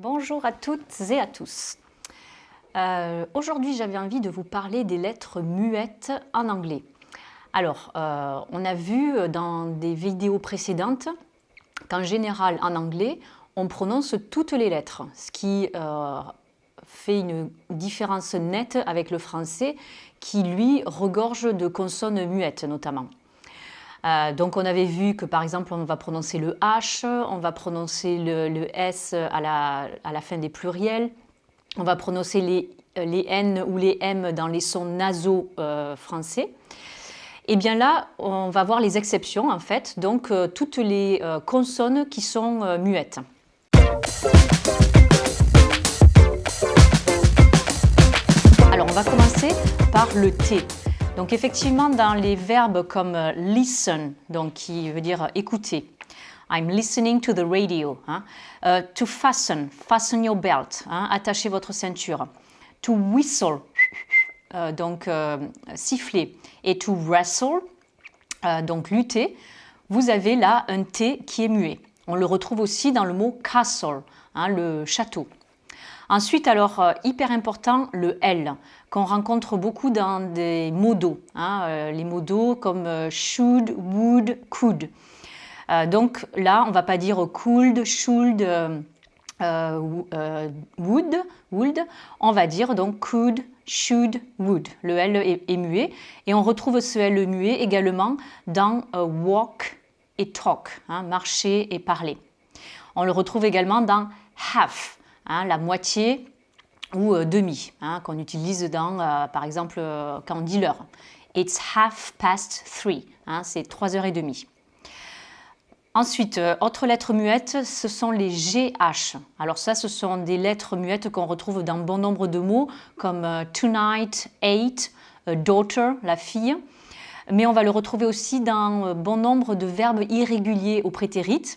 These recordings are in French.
Bonjour à toutes et à tous. Aujourd'hui, j'avais envie de vous parler des lettres muettes en anglais. Alors, on a vu dans des vidéos précédentes qu'en général, en anglais, on prononce toutes les lettres, ce qui fait une différence nette avec le français qui, lui, regorge de consonnes muettes notamment. Donc on avait vu que par exemple on va prononcer le H, on va prononcer le S à la fin des pluriels, on va prononcer les N ou les M dans les sons nasaux français. Et bien là, on va voir les exceptions en fait, donc toutes les consonnes qui sont muettes. Alors on va commencer par le T. Donc effectivement, dans les verbes comme listen, donc qui veut dire écouter, I'm listening to the radio, to fasten, fasten your belt, attachez votre ceinture, to whistle, donc siffler, et to wrestle, donc lutter, vous avez là un T qui est muet. On le retrouve aussi dans le mot castle, le château. Ensuite, alors, hyper important, le L, qu'on rencontre beaucoup dans des modaux, les modaux comme should, would, could. Donc là, on ne va pas dire could, should, would, on va dire donc could, should, would. Le L est muet et on retrouve ce L muet également dans walk et talk, marcher et parler. On le retrouve également dans half. La moitié ou demi, qu'on utilise dans, par exemple, quand on dit l'heure. It's 3:30, c'est 3h30. Ensuite, autre lettre muette, ce sont les GH. Alors ça, ce sont des lettres muettes qu'on retrouve dans bon nombre de mots, comme tonight, eight, daughter, la fille. Mais on va le retrouver aussi dans bon nombre de verbes irréguliers au prétérit,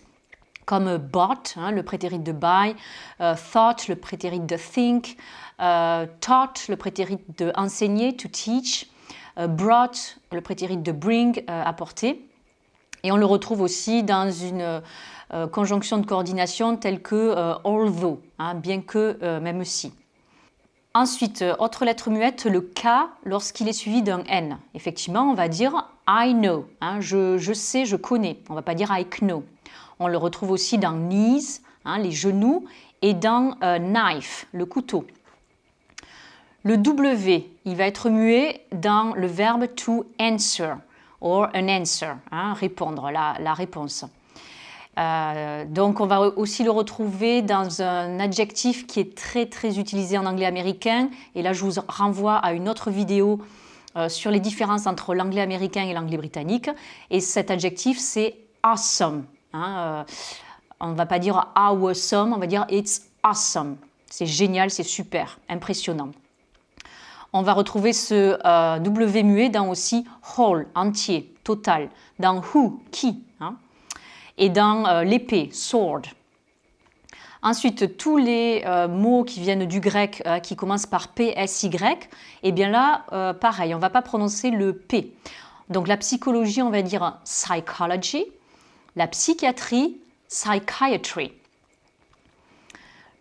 comme bought, le prétérit de buy, thought, le prétérit de think, taught, le prétérit de enseigner, to teach, brought, le prétérit de bring, apporter. Et on le retrouve aussi dans une conjonction de coordination telle que although, bien que, même si. Ensuite, autre lettre muette, le K lorsqu'il est suivi d'un N. Effectivement, on va dire I know, je sais, je connais. On ne va pas dire I know. On le retrouve aussi dans knees, les genoux, et dans knife, le couteau. Le W, il va être muet dans le verbe to answer, or an answer, répondre, la réponse. Donc on va aussi le retrouver dans un adjectif qui est très très utilisé en anglais américain. Et là, je vous renvoie à une autre vidéo sur les différences entre l'anglais américain et l'anglais britannique. Et cet adjectif, c'est awesome. On ne va pas dire awesome, on va dire it's awesome. C'est génial, c'est super, impressionnant. On va retrouver ce W muet dans aussi whole, entier, total, dans who, qui, et dans l'épée, sword. Ensuite, tous les mots qui viennent du grec, qui commencent par PSY, et bien là, pareil, on ne va pas prononcer le P. Donc la psychologie, on va dire psychology. La psychiatrie, psychiatry.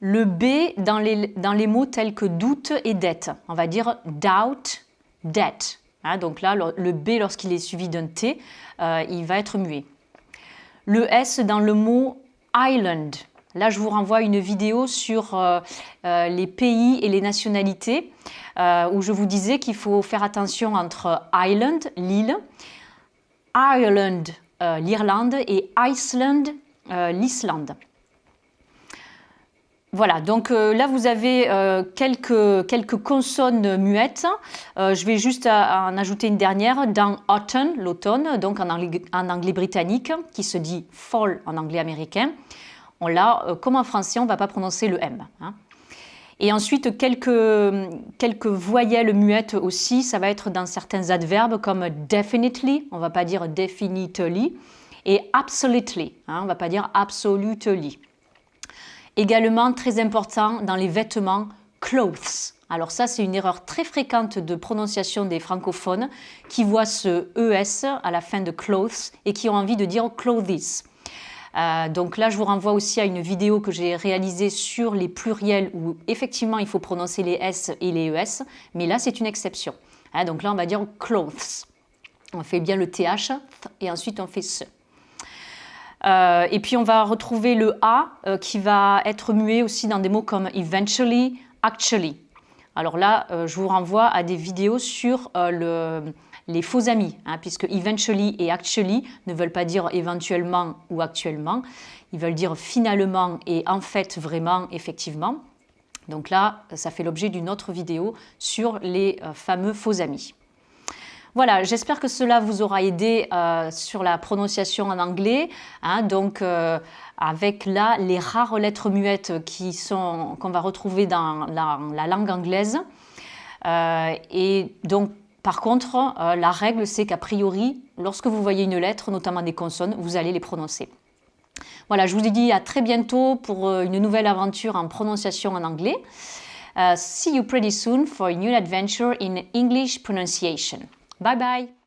Le B dans les mots tels que doute et dette, on va dire doubt, debt. Donc là, le B, lorsqu'il est suivi d'un T, il va être muet. Le S dans le mot island. Là, je vous renvoie à une vidéo sur les pays et les nationalités, où je vous disais qu'il faut faire attention entre island, l'île, Ireland, l'Irlande, et Iceland, l'Islande. Voilà, donc là vous avez quelques consonnes muettes. Je vais juste en ajouter une dernière dans autumn, l'automne, donc en anglais britannique, qui se dit fall en anglais américain. On l'a, comme en français, on ne va pas prononcer le M. Et ensuite, quelques voyelles muettes aussi, ça va être dans certains adverbes comme definitely, on ne va pas dire definitely, et absolutely, on ne va pas dire absolutely. Également, très important, dans les vêtements, clothes. Alors ça, c'est une erreur très fréquente de prononciation des francophones qui voient ce ES à la fin de clothes et qui ont envie de dire clothes. Donc là, je vous renvoie aussi à une vidéo que j'ai réalisée sur les pluriels où effectivement il faut prononcer les S et les ES, mais là c'est une exception. Donc là, on va dire clothes. On fait bien le TH et ensuite on fait ce. Et puis on va retrouver le A qui va être muet aussi dans des mots comme eventually, actually. Alors là, je vous renvoie à des vidéos sur les faux amis, puisque eventually et actually ne veulent pas dire éventuellement ou actuellement, ils veulent dire finalement et en fait, vraiment, effectivement. Donc là, ça fait l'objet d'une autre vidéo sur les fameux faux amis. Voilà, j'espère que cela vous aura aidé sur la prononciation en anglais. Donc, avec là les rares lettres muettes qu'on va retrouver dans la langue anglaise. Et donc, par contre, la règle, c'est qu'a priori, lorsque vous voyez une lettre, notamment des consonnes, vous allez les prononcer. Voilà, je vous dis à très bientôt pour une nouvelle aventure en prononciation en anglais. See you pretty soon for a new adventure in English pronunciation. Bye bye!